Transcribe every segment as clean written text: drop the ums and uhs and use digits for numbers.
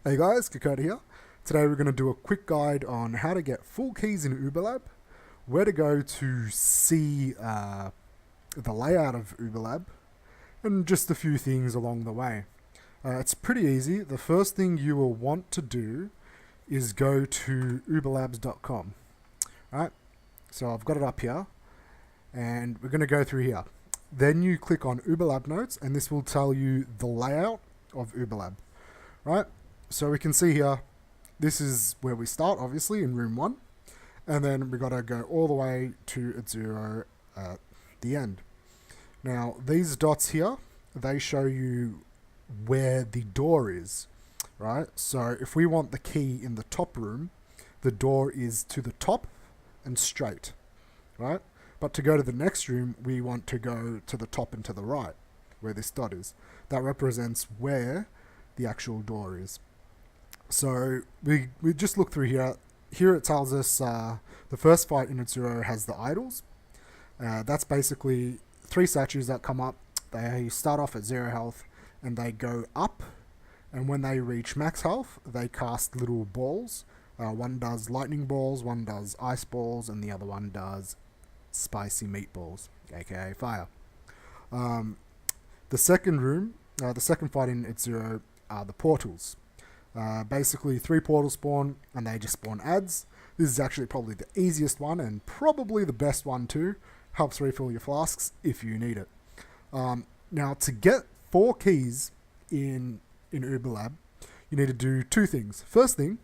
Hey guys, Kakota here. Today we're going to do a quick guide on how to get full keys in UberLab, where to go to see the layout of UberLab, and just a few things along the way. It's pretty easy. The first thing you will want to do is go to uberlabs.com. Right? So I've got it up here, and we're going to go through here. Then you click on UberLab Notes, and this will tell you the layout of UberLab. Right? So we can see here, this is where we start, obviously, in room 1. And then we got to go all the way to 0 at the end. Now, these dots here, they show you where the door is, right? So if we want the key in the top room, the door is to the top and straight, right? But to go to the next room, we want to go to the top and to the right, where this dot is. That represents where the actual door is. So we just look through here. Here it tells us the first fight in 0 has the idols. That's basically 3 statues that come up. They start off at 0 health and they go up. And when they reach max health, they cast little balls. One does lightning balls, one does ice balls, and the other one does spicy meatballs, aka fire. The second room, the second fight in 0 are the portals. Basically 3 portals spawn and they just spawn ads. This is actually probably the easiest one and probably the best one too. Helps refill your flasks if you need it. Now to get 4 keys in UberLab, you need to do 2 things. First thing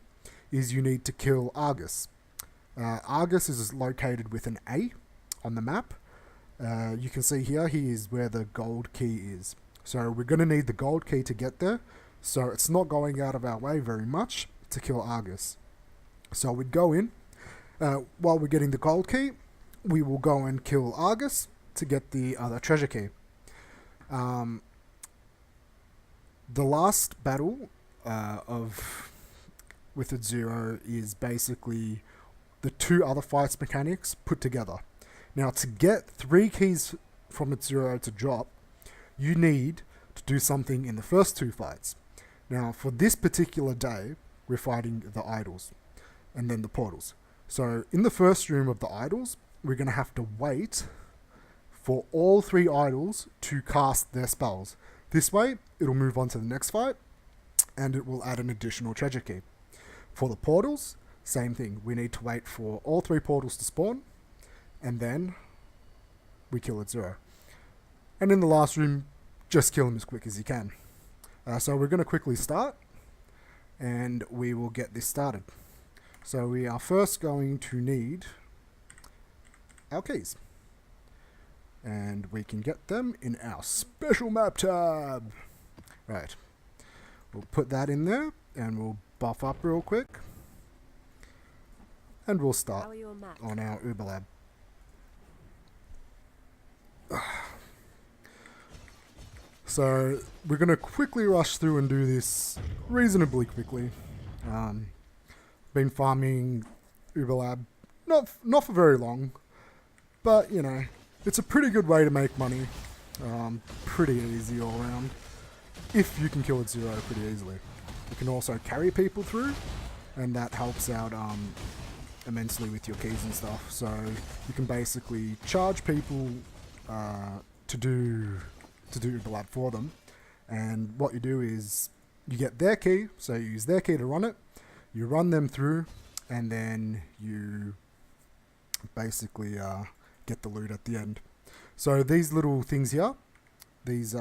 is you need to kill Argus. Argus is located with an A on the map. You can see here, he is where the gold key is. So we're going to need the gold key to get there. So it's not going out of our way very much to kill Argus. So we'd go in, while we're getting the gold key, we will go and kill Argus to get the other treasure key. The last battle with 0 is basically the 2 other fights mechanics put together. Now to get 3 keys from 0 to drop, you need to do something in the first 2 fights. Now, for this particular day, we're fighting the idols and then the portals. So, in the first room of the idols, we're going to have to wait for all 3 idols to cast their spells. This way, it'll move on to the next fight, and it will add an additional treasure key. For the portals, same thing. We need to wait for all 3 portals to spawn, and then we kill 0. And in the last room, just kill him as quick as you can. So we're going to quickly start and we will get this started. So we are first going to need our keys. And we can get them in our special map tab. Right. We'll put that in there and we'll buff up real quick. And we'll start on our UberLab. So we're going to quickly rush through and do this reasonably quickly. Been farming UberLab, not for very long, but you know, it's a pretty good way to make money. Pretty easy all around. If you can kill 0 pretty easily. You can also carry people through, and that helps out immensely with your keys and stuff. So you can basically charge people to do UberLab for them, and what you do is you get their key, so you use their key to run it, you run them through, and then you basically get the loot at the end. So these little things here, these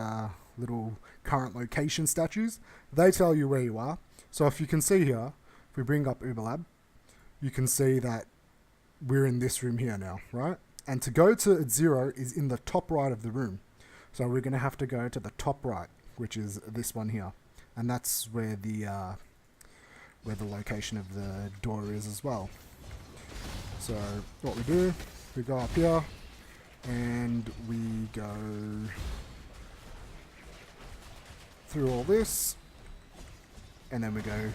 little current location statues, they tell you where you are. So if you can see here, if we bring up UberLab, you can see that we're in this room here now, right? And to go to 0 is in the top right of the room. So we're going to have to go to the top right, which is this one here. And that's where the location of the door is as well. So what we do, we go up here and we go through all this, and then we go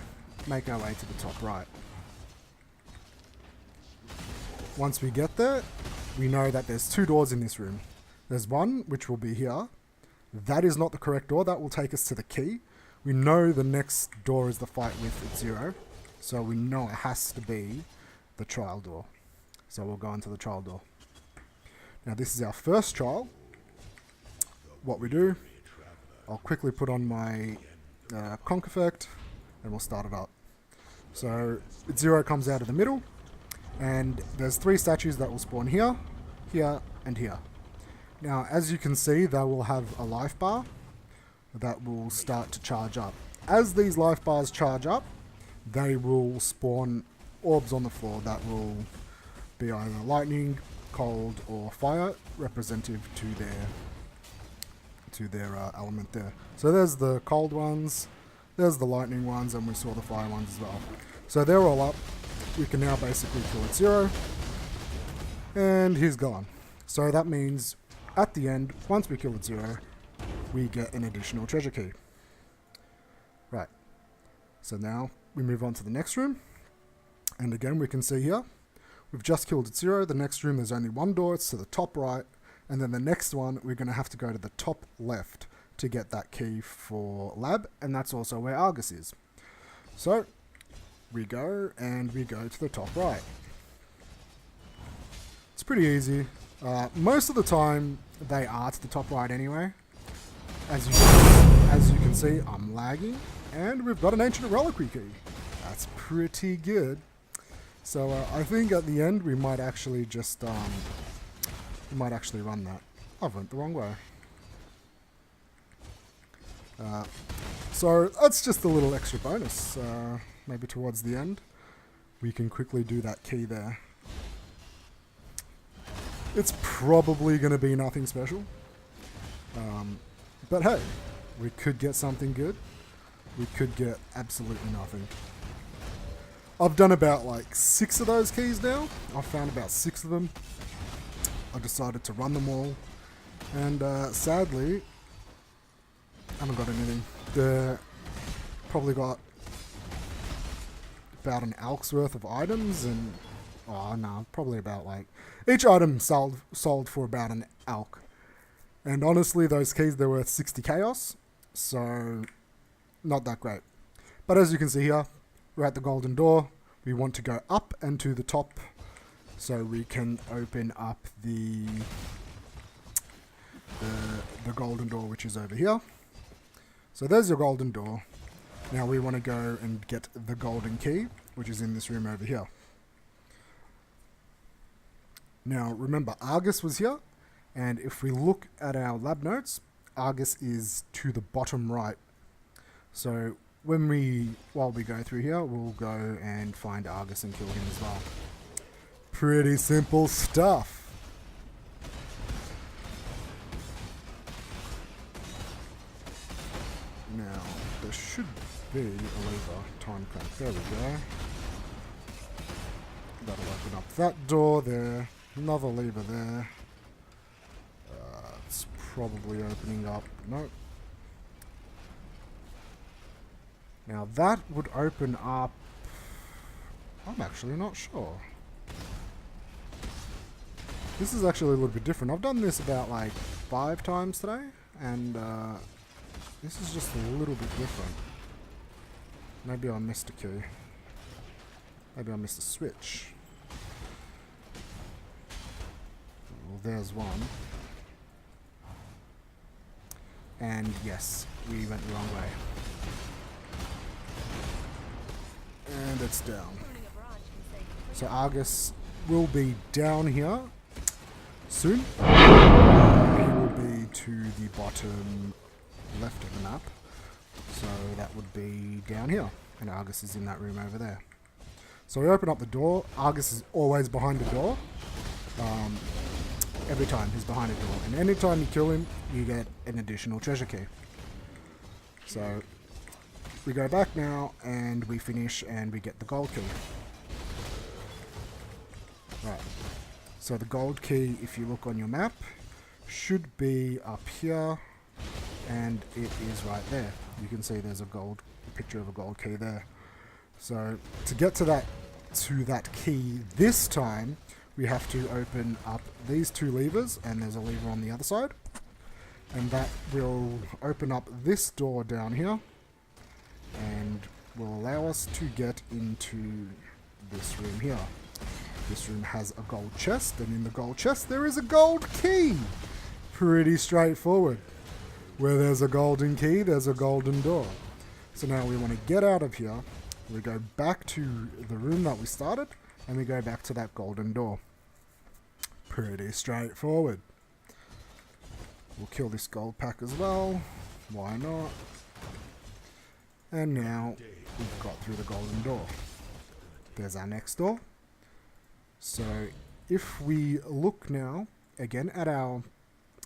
make our way to the top right. Once we get there, we know that there's 2 doors in this room. There's one which will be here. That is not the correct door. That will take us to the key. We know the next door is the fight with 0, so we know it has to be the trial door. So we'll go into the trial door. Now this is our first trial. What we do, I'll quickly put on my conch effect and we'll start it up. So 0 comes out of the middle, and there's 3 statues that will spawn here, here, and here. Now as you can see, they will have a life bar that will start to charge up. As these life bars charge up, they will spawn orbs on the floor that will be either lightning, cold, or fire, representative to their element there. So there's the cold ones, there's the lightning ones, and we saw the fire ones as well. So they're all up. We can now basically kill it 0, and he's gone. So that means at the end, once we kill it 0, we get an additional treasure key. Right. So now we move on to the next room, and again we can see here we've just killed it 0. The next room there's only 1 door, it's to the top right, and then the next one we're going to have to go to the top left to get that key for lab, and that's also where Argus is. So we go and we go to the top right. It's pretty easy. Most of the time they are to the top right anyway. As you can see, I'm lagging, and we've got an ancient reliquary key. That's pretty good. So I think at the end we might actually just run that. I've went the wrong way. So that's just a little extra bonus. Maybe towards the end we can quickly do that key there. It's probably going to be nothing special. But hey, we could get something good. We could get absolutely nothing. I've done about like 6 of those keys now. I've found about 6 of them. I decided to run them all. And sadly, I haven't got anything. Probably got about an alk's worth of items, and oh no, probably about like each item sold for about an alk. And honestly, those keys, they're worth 60 chaos, so not that great. But as you can see here, we're at the golden door. We want to go up and to the top so we can open up the golden door, which is over here. So there's your golden door. Now we want to go and get the golden key, which is in this room over here. Now remember, Argus was here, and if we look at our lab notes, Argus is to the bottom right. So while we go through here, we'll go and find Argus and kill him as well. Pretty simple stuff. Now, there should be a lever time crank. There we go. That'll open up that door there. Another lever there. It's probably opening up. Nope. Now that would open up... I'm actually not sure. This is actually a little bit different. I've done this about like 5 times today, and this is just a little bit different. Maybe I missed a key. Maybe I missed a switch. Well, there's one. And yes, we went the wrong way. And it's down. So Argus will be down here soon. He will be to the bottom left of the map. So that would be down here. And Argus is in that room over there. So we open up the door. Argus is always behind the door. Every time he's behind a door. And anytime you kill him, you get an additional treasure key. So we go back now and we finish and we get the gold key. Right. So the gold key, if you look on your map, should be up here, and it is right there. You can see there's a picture of a gold key there. So to get to that key this time, we have to open up these 2 levers, and there's a lever on the other side, and that will open up this door down here. and will allow us to get into this room here. This room has a gold chest, and in the gold chest there is a gold key. Pretty straightforward. Where there's a golden key, there's a golden door. So now we want to get out of here. We go back to the room that we started, and we go back to that golden door. Pretty straightforward. We'll kill this gold pack as well. Why not? And now we've got through the golden door. There's our next door. So if we look now again at our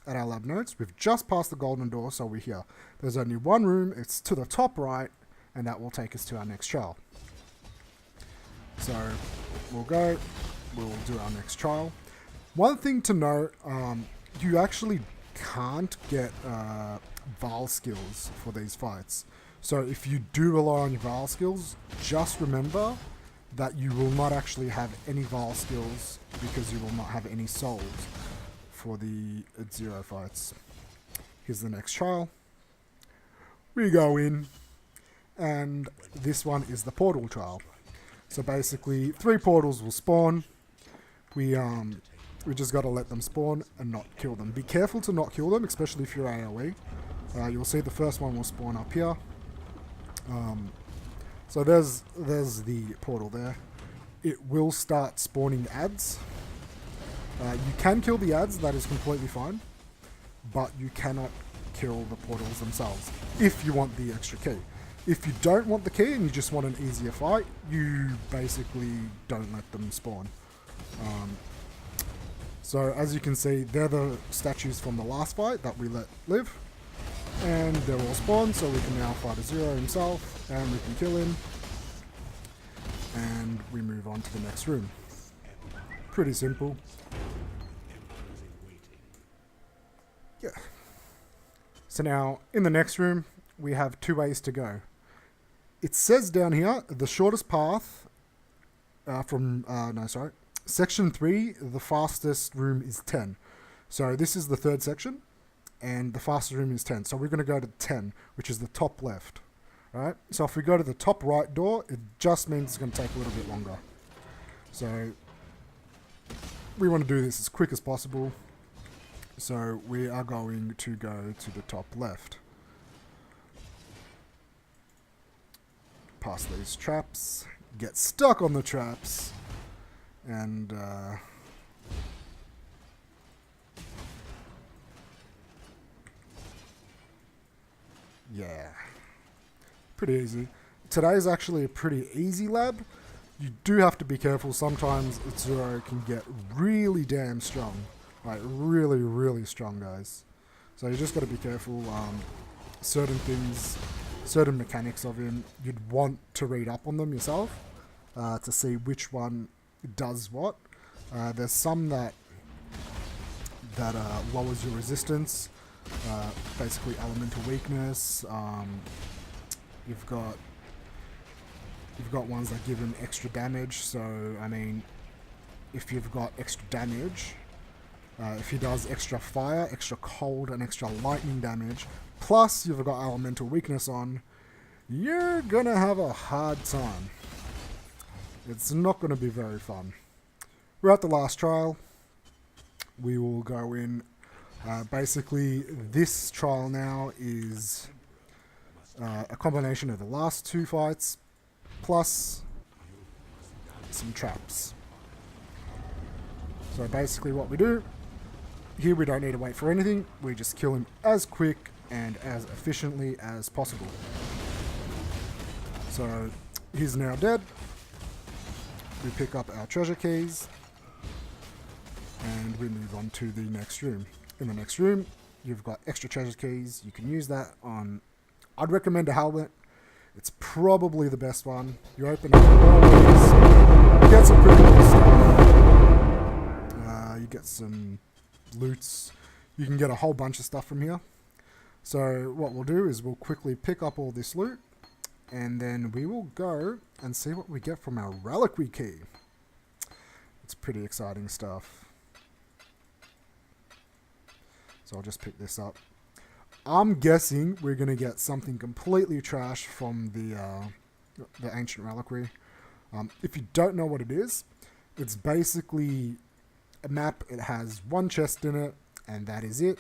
lab notes, we've just passed the golden door, so we're here. There's only one room, it's to the top right, and that will take us to our next trial. So we'll go, we'll do our next trial. One thing to note, you actually can't get Val skills for these fights. So if you do rely on your Val skills, just remember that you will not actually have any Val skills because you will not have any souls for the Zero fights. Here's the next trial. We go in, and this one is the portal trial. So basically 3 portals will spawn. We just got to let them spawn and not kill them. Be careful to not kill them, especially if you're AoE. You'll see the first one will spawn up here. So there's the portal there. It will start spawning ads. You can kill the ads, that is completely fine. But you cannot kill the portals themselves if you want the extra key. If you don't want the key and you just want an easier fight, you basically don't let them spawn. So as you can see, they're the statues from the last fight that we let live. And they're all spawned, so we can now fight a Zero himself, and we can kill him. And we move on to the next room. Pretty simple. Yeah. So now, in the next room, we have 2 ways to go. It says down here, the shortest path Section 3, the fastest room is 10. So this is the 3rd section, and the fastest room is 10. So we're going to go to 10, which is the top left. Right? So if we go to the top right door, it just means it's going to take a little bit longer. So we want to do this as quick as possible. So we are going to go to the top left. Past these traps, get stuck on the traps, and yeah, pretty easy. Today's actually a pretty easy lab. You do have to be careful. Sometimes Zero can get really damn strong. Like really, really strong, guys. So you just got to be careful. Certain things, certain mechanics of him, you'd want to read up on them yourself to see which one does what. There's some that lowers your resistance, basically elemental weakness. You've got ones that give him extra damage. So I mean, if you've got extra damage, if he does extra fire, extra cold, and extra lightning damage, plus you've got elemental weakness on, you're gonna have a hard time. It's not gonna be very fun. We're at the last trial. We will go in. Basically, this trial now is a combination of the last 2 fights, plus some traps. So basically what we do, here we don't need to wait for anything, we just kill him as quick and as efficiently as possible. So he's now dead. We pick up our treasure keys and we move on to the next room. In the next room, you've got extra treasure keys. You can use that on, I'd recommend a helmet. It's probably the best one. You open up the doors, you get some pretty cool stuff. You get some loots. You can get a whole bunch of stuff from here. So what we'll do is we'll quickly pick up all this loot, and then we will go and see what we get from our reliquary key. It's pretty exciting stuff. So I'll just pick this up. I'm guessing we're going to get something completely trash from the ancient reliquary. If you don't know what it is, it's basically a map. It has one chest in it, and that is it.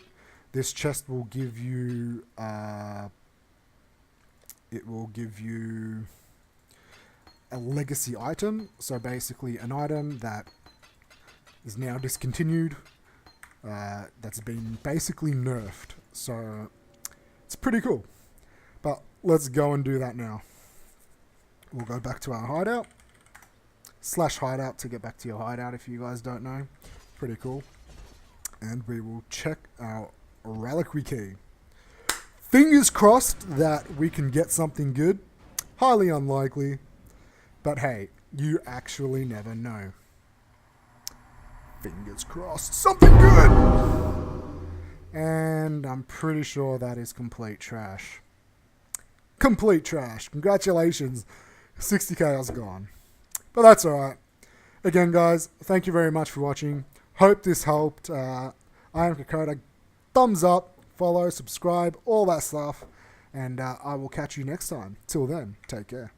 This chest will give you a legacy item. So basically an item that is now discontinued, that's been basically nerfed. So it's pretty cool. But let's go and do that now. We'll go back to our hideout. /hideout to get back to your hideout if you guys don't know. Pretty cool. And we will check our reliquary key. Fingers crossed that we can get something good. Highly unlikely. But hey, you actually never know. Fingers crossed. Something good! And I'm pretty sure that is complete trash. Complete trash. Congratulations. 60k is gone. But that's alright. Again, guys, thank you very much for watching. Hope this helped. I am Kokoda. Thumbs up, follow, subscribe, all that stuff. And I will catch you next time. Till then, take care.